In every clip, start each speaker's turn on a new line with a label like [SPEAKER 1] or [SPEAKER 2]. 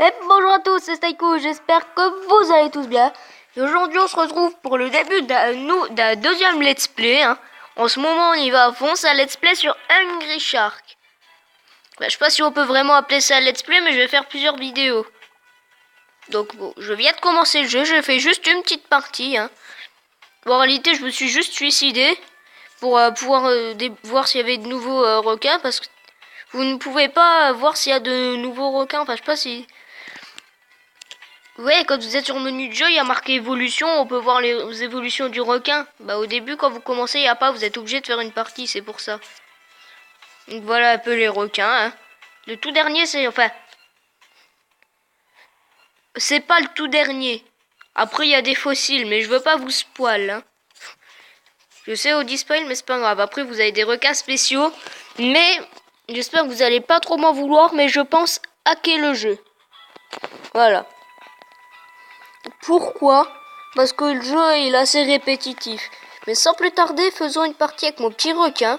[SPEAKER 1] Et bonjour à tous, c'est Staiko, j'espère que vous allez tous bien. Et aujourd'hui on se retrouve pour le début d'un deuxième let's play. En ce moment on y va à fond, c'est un let's play sur Hungry Shark. Je sais pas si on peut vraiment appeler ça un let's play, mais je vais faire plusieurs vidéos. Donc bon, je viens de commencer le jeu, je fais juste une petite partie. Bon, en réalité je me suis juste suicidé pour pouvoir voir s'il y avait de nouveaux requins, parce que vous ne pouvez pas voir s'il y a de nouveaux requins, enfin je sais pas si... Ouais, quand vous êtes sur le menu de jeu, il y a marqué évolution, on peut voir les évolutions du requin. Bah au début, quand vous commencez, il n'y a pas, vous êtes obligé de faire une partie, c'est pour ça. Donc voilà un peu les requins. Le tout dernier, c'est pas le tout dernier. Après, il y a des fossiles, mais je veux pas vous spoil. Je sais, au spoil, mais c'est pas grave. Après, vous avez des requins spéciaux, mais j'espère que vous allez pas trop m'en vouloir, mais je pense hacker le jeu. Voilà. Pourquoi? Parce que le jeu il est assez répétitif. Mais sans plus tarder, faisons une partie avec mon petit requin.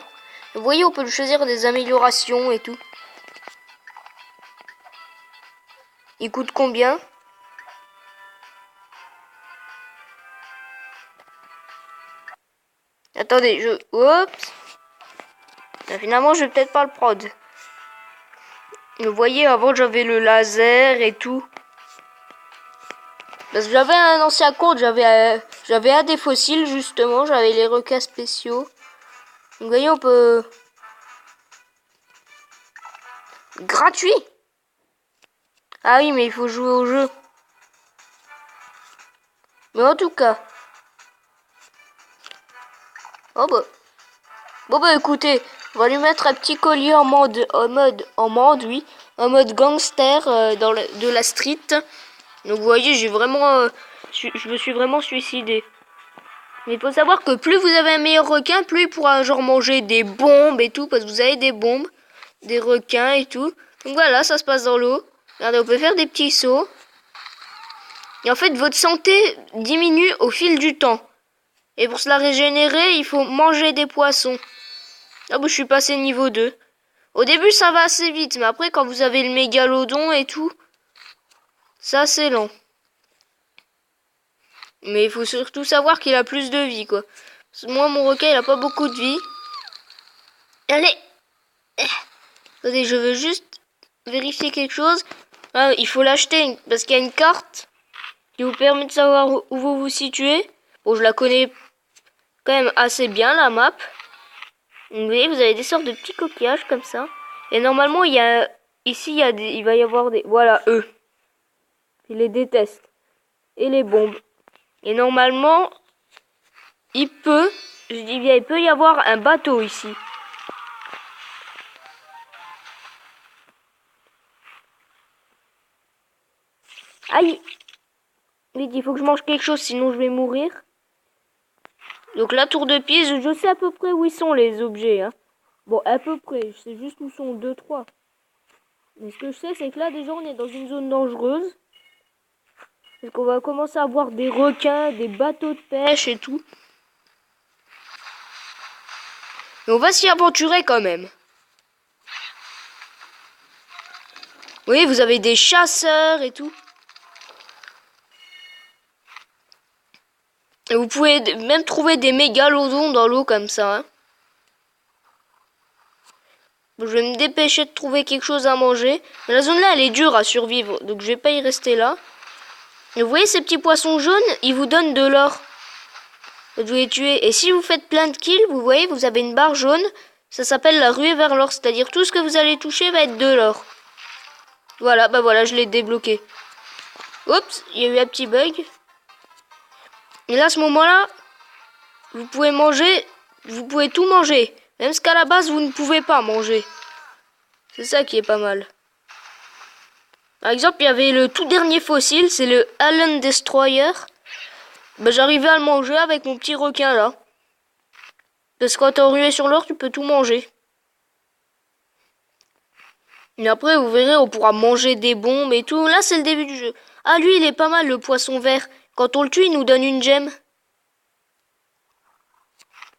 [SPEAKER 1] Vous voyez, on peut lui choisir des améliorations et tout. Il coûte combien? Attendez, Oups. Finalement, je vais peut-être pas le prod. Vous voyez, avant j'avais le laser et tout. Parce que j'avais un ancien compte, j'avais un des fossiles justement, j'avais les requins spéciaux. Vous voyez, on peut... Gratuit! Ah oui, mais il faut jouer au jeu. Mais en tout cas... Oh bah... Bon bah écoutez, on va lui mettre un petit collier en mode gangster de la street. Donc vous voyez, j'ai vraiment... je me suis vraiment suicidé. Mais il faut savoir que plus vous avez un meilleur requin, plus il pourra genre manger des bombes et tout, parce que vous avez des bombes, des requins et tout. Donc voilà, ça se passe dans l'eau. Regardez, on peut faire des petits sauts. Et en fait, votre santé diminue au fil du temps. Et pour se la régénérer, il faut manger des poissons. Ah bah je suis passé niveau 2. Au début, ça va assez vite, mais après, quand vous avez le mégalodon et tout, ça c'est lent. Mais il faut surtout savoir qu'il a plus de vie, quoi. Moi, mon requin, il a pas beaucoup de vie. Allez. Attendez, je veux juste vérifier quelque chose. Ah, il faut l'acheter parce qu'il y a une carte qui vous permet de savoir où vous vous situez. Bon, je la connais quand même assez bien, la map. Vous voyez, vous avez des sortes de petits coquillages comme ça. Et normalement, il y a... Ici, il va y avoir des... Voilà, eux. Ils les détestent. Et les bombes. Et normalement, je dis bien, il peut y avoir un bateau ici. Aïe! Vite, il faut que je mange quelque chose, sinon je vais mourir. Donc la tour de Pise, je sais à peu près où ils sont les objets. Bon, à peu près, je sais juste où sont 2-3. Mais ce que je sais, c'est que là, déjà, on est dans une zone dangereuse. Parce qu'on va commencer à voir des requins, des bateaux de pêche et tout. Mais on va s'y aventurer quand même. Oui, vous avez des chasseurs et tout. Et vous pouvez même trouver des mégalodons dans l'eau comme ça. Je vais me dépêcher de trouver quelque chose à manger. Mais la zone là, elle est dure à survivre. Donc je vais pas y rester là. Et vous voyez ces petits poissons jaunes, ils vous donnent de l'or. Vous les tuer. Et si vous faites plein de kills, vous voyez, vous avez une barre jaune. Ça s'appelle la ruée vers l'or. C'est-à-dire tout ce que vous allez toucher va être de l'or. Voilà, bah voilà, je l'ai débloqué. Oups, il y a eu un petit bug. Et là, à ce moment-là, vous pouvez manger, vous pouvez tout manger. Même ce qu'à la base, vous ne pouvez pas manger. C'est ça qui est pas mal. Par exemple, il y avait le tout dernier fossile, c'est le Allen Destroyer. Bah, j'arrivais à le manger avec mon petit requin là. Parce que quand t'es enrué sur l'or, tu peux tout manger. Et après, vous verrez, on pourra manger des bombes et tout. Là, c'est le début du jeu. Ah, lui, il est pas mal, le poisson vert. Quand on le tue, il nous donne une gemme.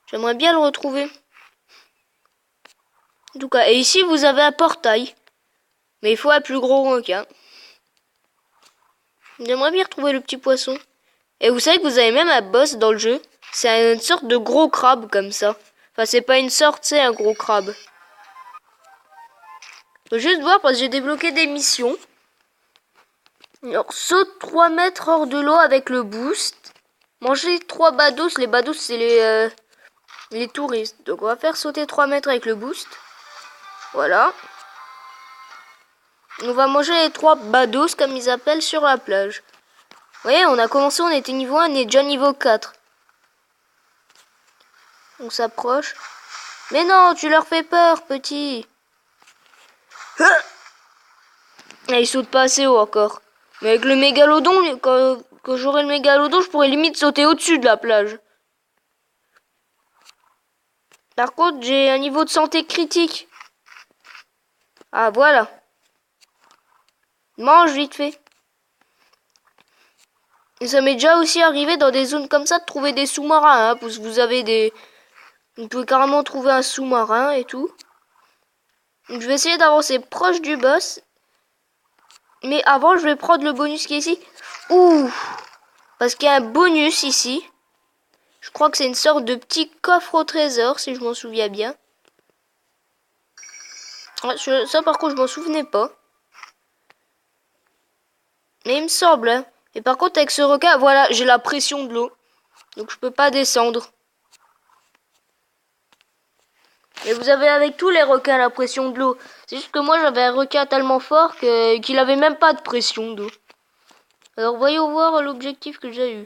[SPEAKER 1] J'aimerais bien le retrouver. En tout cas, et ici, vous avez un portail. Mais il faut un plus gros requin. J'aimerais bien retrouver le petit poisson. Et vous savez que vous avez même un boss dans le jeu. C'est une sorte de gros crabe comme ça. Enfin, c'est pas une sorte, c'est un gros crabe. Faut juste voir parce que j'ai débloqué des missions. Alors, saute 3 mètres hors de l'eau avec le boost. Manger 3 bados. Les bados, c'est les touristes. Donc, on va faire sauter 3 mètres avec le boost. Voilà. On va manger les 3 bados, comme ils appellent, sur la plage. Vous voyez, on a commencé, on était niveau 1, on est déjà niveau 4. On s'approche. Mais non, tu leur fais peur, petit. Ah, ils sautent pas assez haut encore. Mais avec le mégalodon, quand j'aurai le mégalodon, je pourrais limite sauter au-dessus de la plage. Par contre, j'ai un niveau de santé critique. Ah, voilà. Mange vite fait. Et ça m'est déjà aussi arrivé dans des zones comme ça de trouver des sous-marins. Hein, parce que vous avez des... Vous pouvez carrément trouver un sous-marin et tout. Donc je vais essayer d'avancer proche du boss. Mais avant, je vais prendre le bonus qui est ici. Ouh! Parce qu'il y a un bonus ici. Je crois que c'est une sorte de petit coffre au trésor, si je m'en souviens bien. Ça, par contre, je m'en souvenais pas. Mais il me semble, hein. Et par contre, avec ce requin, voilà, j'ai la pression de l'eau. Donc, je peux pas descendre. Mais vous avez avec tous les requins la pression de l'eau. C'est juste que moi, j'avais un requin tellement fort qu'il avait même pas de pression d'eau. Alors, voyons voir l'objectif que j'ai eu.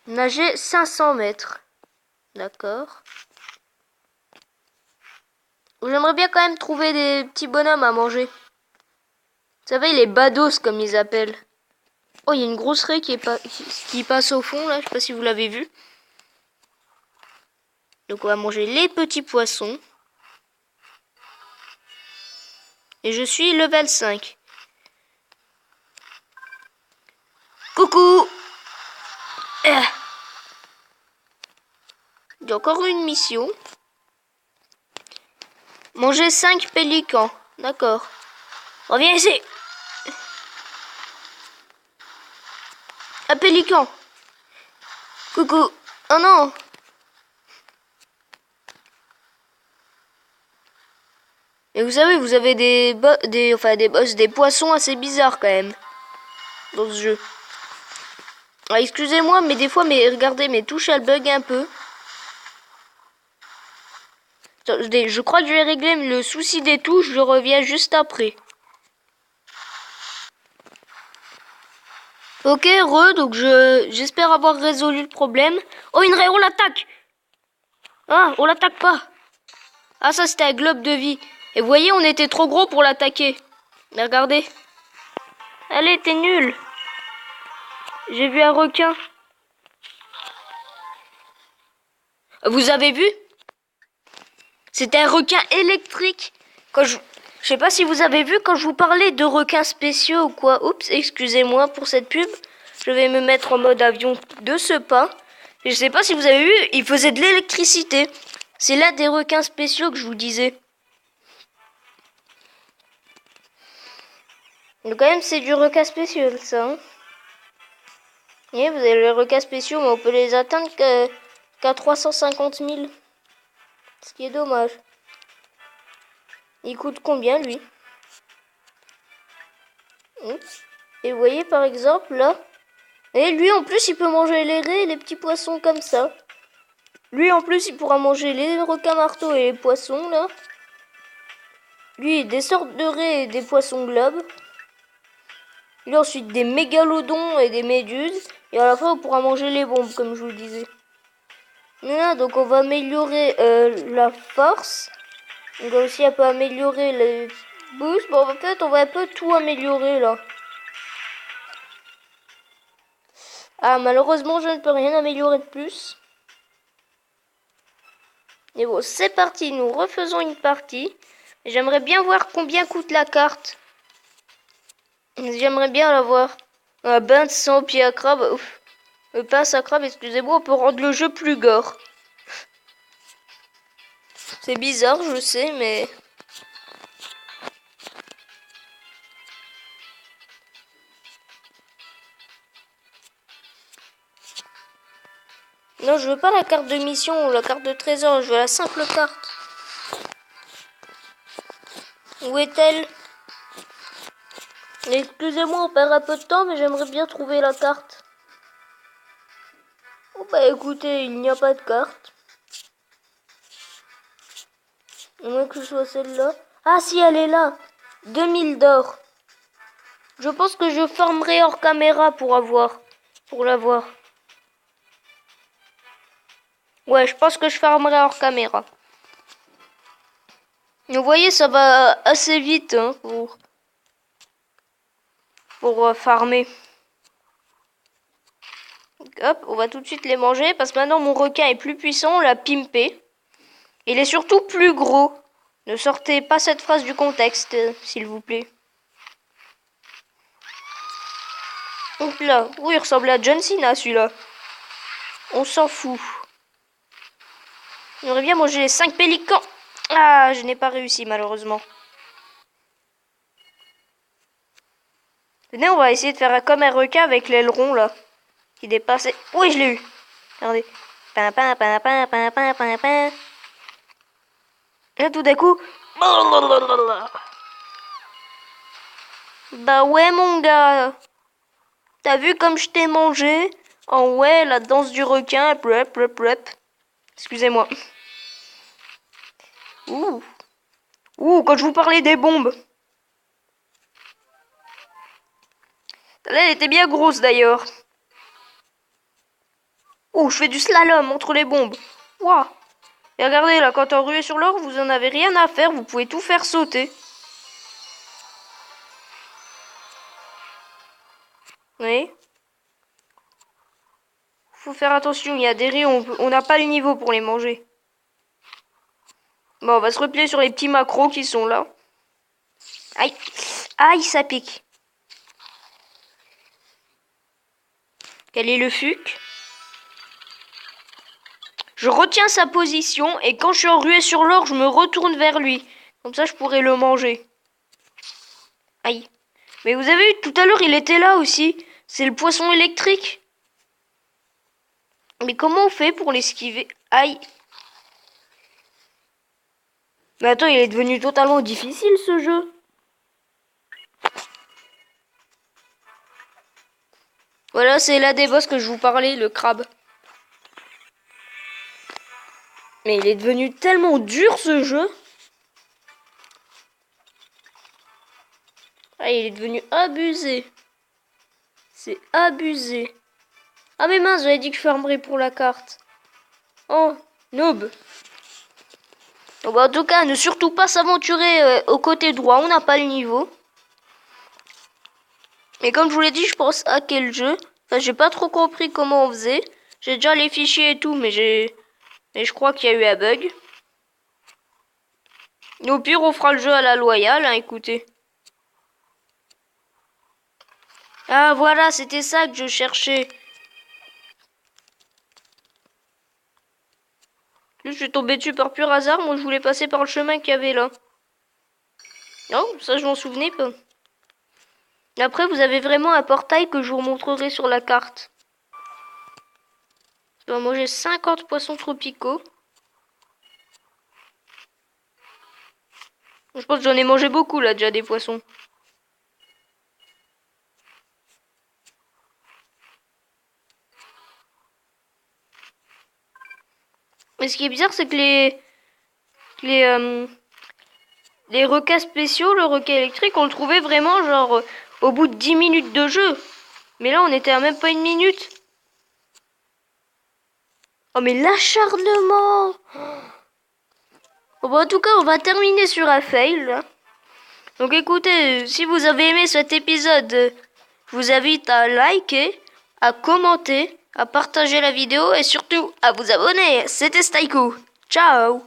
[SPEAKER 1] Nager 500 mètres. D'accord. J'aimerais bien quand même trouver des petits bonhommes à manger. Vous savez, les bados, comme ils appellent. Oh, il y a une grosse raie qui passe au fond, là. Je sais pas si vous l'avez vu. Donc, on va manger les petits poissons. Et je suis level 5. Coucou! J'ai encore une mission. Manger 5 pélicans. D'accord. Reviens ici. Un pélican. Coucou. Oh non. Et vous savez, vous avez des boss, des poissons assez bizarres quand même. Dans ce jeu. Ah, excusez-moi, mais des fois, regardez, mes touches, elles bug un peu. Je crois que je vais régler le souci des touches, je reviens juste après. Ok, donc j'espère avoir résolu le problème. Oh, une raie, on l'attaque! Ah, on l'attaque pas! Ah, ça c'était un globe de vie. Et vous voyez, on était trop gros pour l'attaquer. Mais regardez. Allez, t'es nul! J'ai vu un requin. Vous avez vu? C'était un requin électrique. Je sais pas si vous avez vu quand je vous parlais de requins spéciaux ou quoi. Oups, excusez-moi pour cette pub. Je vais me mettre en mode avion de ce pas. Et je sais pas si vous avez vu, il faisait de l'électricité. C'est là des requins spéciaux que je vous disais. Donc quand même, c'est du requin spécial, ça. Hein. Et vous avez les requins spéciaux, mais on peut les atteindre qu'à 350 000. Ce qui est dommage. Il coûte combien, lui? Et vous voyez, par exemple, là. Et lui, en plus, il peut manger les raies et les petits poissons comme ça. Lui, en plus, il pourra manger les requins marteaux et les poissons, là. Lui, des sortes de raies et des poissons globes. Lui, ensuite, des mégalodons et des méduses. Et à la fin, on pourra manger les bombes, comme je vous le disais. Là, donc, on va améliorer la force. On va aussi un peu améliorer les boosts. Bon, en fait, on va un peu tout améliorer, là. Ah, malheureusement, je ne peux rien améliorer de plus. Et bon, c'est parti, nous refaisons une partie. J'aimerais bien voir combien coûte la carte. J'aimerais bien la voir. Un bain de sang, pied à crabe. Ouf. Pince à crabe, excusez-moi, on peut rendre le jeu plus gore. C'est bizarre, je sais, mais... Non, je veux pas la carte de mission ou la carte de trésor, je veux la simple carte. Où est-elle? Excusez-moi, on perd un peu de temps, mais j'aimerais bien trouver la carte. Oh bah écoutez, il n'y a pas de carte. Au moins que ce soit celle-là. Ah si, elle est là. 2000 d'or. Je pense que je farmerai hors caméra pour l'avoir. Ouais, je pense que je farmerai hors caméra. Vous voyez, ça va assez vite hein, pour farmer. Hop, on va tout de suite les manger parce que maintenant mon requin est plus puissant, on l'a pimpé. Il est surtout plus gros. Ne sortez pas cette phrase du contexte, s'il vous plaît. Donc là, oui, il ressemble à John Cena celui-là. On s'en fout. J'aimerais bien manger les 5 pélicans. Ah, je n'ai pas réussi malheureusement. Venez, on va essayer de faire comme un requin avec l'aileron là. Qui dépasse. Oui, je l'ai eu. Regardez. Là, tout d'un coup. Bah ouais, mon gars. T'as vu comme je t'ai mangé? Oh ouais, la danse du requin. Excusez-moi. Ouh, quand je vous parlais des bombes. Là, elle était bien grosse d'ailleurs. Ouh, je fais du slalom entre les bombes. Waouh. Et regardez là, quand on ruée sur l'or, vous en avez rien à faire, vous pouvez tout faire sauter. Oui. Faut faire attention, il y a des raies, on n'a pas le niveau pour les manger. Bon, on va se replier sur les petits macros qui sont là. Aïe, aïe, ça pique. Quel est le fuc? Je retiens sa position et quand je suis enrué sur l'or, je me retourne vers lui. Comme ça, je pourrais le manger. Aïe. Mais vous avez vu, tout à l'heure, il était là aussi. C'est le poisson électrique. Mais comment on fait pour l'esquiver? Aïe. Mais attends, il est devenu totalement difficile ce jeu. Voilà, c'est là des boss que je vous parlais, le crabe. Mais il est devenu tellement dur ce jeu. Ah, il est devenu abusé. C'est abusé. Ah mais mince, j'avais dit que je fermerais pour la carte. Oh, noob. Bon, bah, en tout cas, ne surtout pas s'aventurer au côté droit, on n'a pas le niveau. Mais comme je vous l'ai dit, je pense à quel jeu. Enfin, j'ai pas trop compris comment on faisait. J'ai déjà les fichiers et tout, mais je crois qu'il y a eu un bug. Et au pire, on fera le jeu à la loyale, hein, écoutez. Ah, voilà, c'était ça que je cherchais. Je suis tombé dessus par pur hasard. Moi, je voulais passer par le chemin qu'il y avait là. Non, ça, je m'en souvenais pas. Après, vous avez vraiment un portail que je vous montrerai sur la carte. Je dois manger 50 poissons tropicaux. Je pense que j'en ai mangé beaucoup là déjà des poissons. Mais ce qui est bizarre, c'est que les requins spéciaux, le requin électrique, on le trouvait vraiment genre au bout de 10 minutes de jeu. Mais là, on était à même pas une minute. Oh mais l'acharnement! Bon, bah, en tout cas, on va terminer sur un fail. Là. Donc écoutez, si vous avez aimé cet épisode, je vous invite à liker, à commenter, à partager la vidéo et surtout à vous abonner. C'était Staiko. Ciao!